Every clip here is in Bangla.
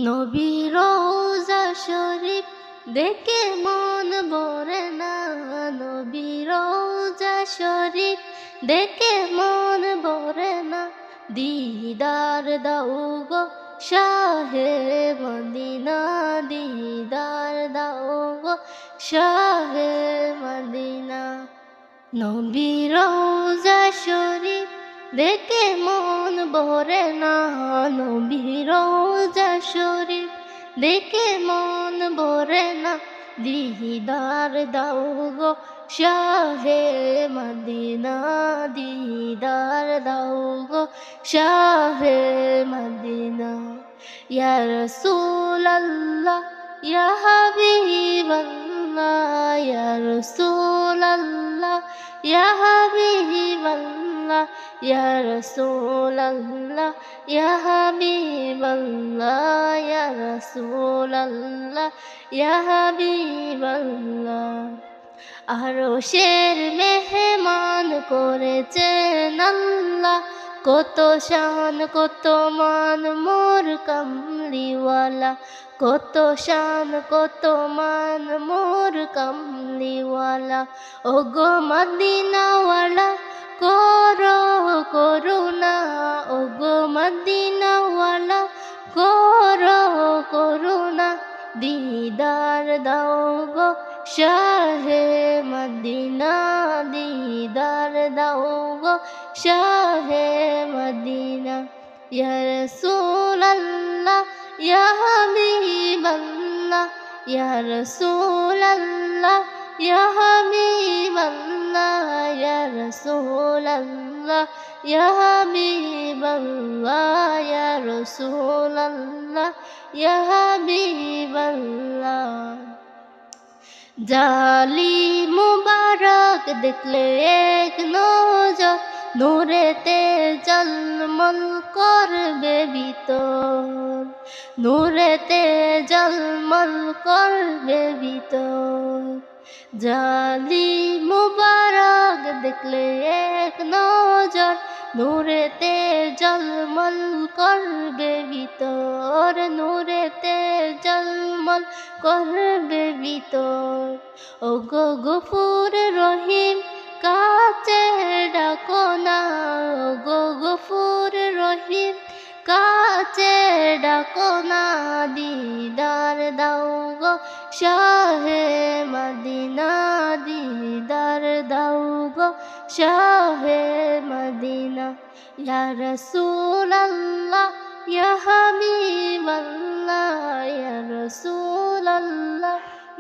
নবী রওজা শরীফ দেখে মন ভরে না, নবী রওজা শরীফ দেখে মন ভরে না। দিদার দাও গো শাহে মদিনা, দিদার দাও গো শাহে মদিনা। নবী রওজা শরীফ দেখে মন ভরে না, নবী রওজা শরীফ দেখে মন ভরে না। দিদার দাও গো শাহে মদিনা, দিদার দাও গো শাহে মদিনা। ইয়া রাসূলাল্লাহ ইয়া হাবিবাল্লাহ, ইয়া রাসূলাল্লাহ ইয়া হাবিবাল্লাহ, ইয়া রাসূলাল্লাহ ইয়া হাবিবাল্লাহ, ইয়া রাসূলাল্লাহ ইয়া হাবিবাল্লাহ। আরশের মেহমান করেছেন আল্লাহ, কত শান কত মান মোর কামলিওয়ালা, কত শান কত মান মোর কামলিওয়ালা। ওগো মদিনাওয়ালা করো করুণা, ওগো মদিনাওয়ালা করো করুণা। দিদার দাও গো শাহে মদিনা, দিদার দাও গো শাহে মদিনা। ইয়া রাসূলাল্লাহ ইয়া হাবিবাল্লাহ, ইয়া রাসূলাল্লাহ ইয়া হাবিবাল্লাহ, ইয়া রাসূলাল্লাহ ইয়া হাবিবাল্লাহ, ইয়া রাসূলাল্লাহ ইয়া হাবিবাল্লাহ। জালি মুবারক দেখলে এক নজর, নূরেতে জলমল করবে ভিতর, নূরেতে জলমল করবে ভিতর। জালি মুবারক দেখলে এক নজর, নূরেতে জলমল করবে ভিতর, নূরেতে জলমল করবে ভিতর। ওগো গফুর রহিম কাছে ডাকো না, ওগো গফুর রহিম কাছে ডাকো না। দিদার দাও গো শাহে মদিনা, দিদার দাও গো শাহে মদিনা। ইয়া রাসূলাল্লাহ ইয়া হাবিবাল্লাহ, ইয়া রাসূলাল্লাহ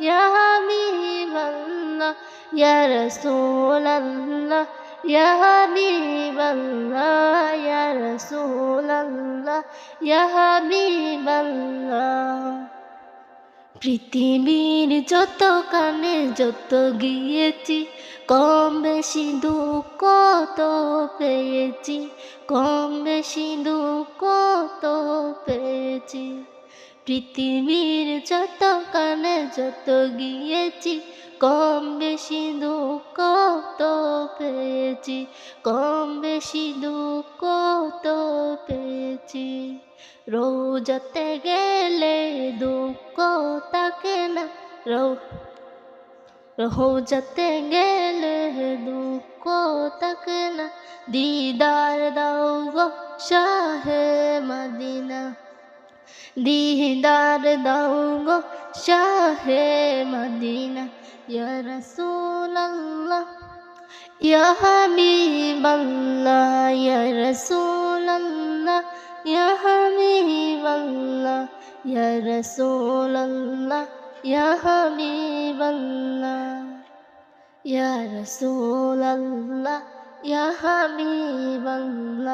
ইয়া হাবিবাল্লাহ, ইয়া রাসূলাল্লাহ ইয়া হাবিবাল্লাহ, ইয়া রাসূলাল্লাহ ইয়া হাবিবাল্লাহ। পৃথিবীর যত কানে যত গিয়েছি, কম বেশি দুঃখ তো পেয়েছি, কম বেশি দুঃখ তো পেয়েছি। পৃথিবীর যত কানে যত গিয়েছি, কম বেশি দুঃখ তো পেয়েছি, কম বেশি দুঃখ তো পেয়েছি। রোজাতে গেলে দুঃখ থাকে না, রোজাতে গেলে দুঃখ থাকে না। দিদার দাও গো শাহে মদিনা, দিদার দাও গো শাহে মদিনা। ইয়া রাসূলাল্লাহ ইয়া হাবিবাল্লাহ, ইয়া রাসূলাল্লাহ ইয়া হাবিবাল্লাহ, ইয়া রাসূলাল্লাহ ইয়া হাবিবাল্লাহ, ইয়া রাসূলাল্লাহ ইয়া হাবিবাল্লাহ।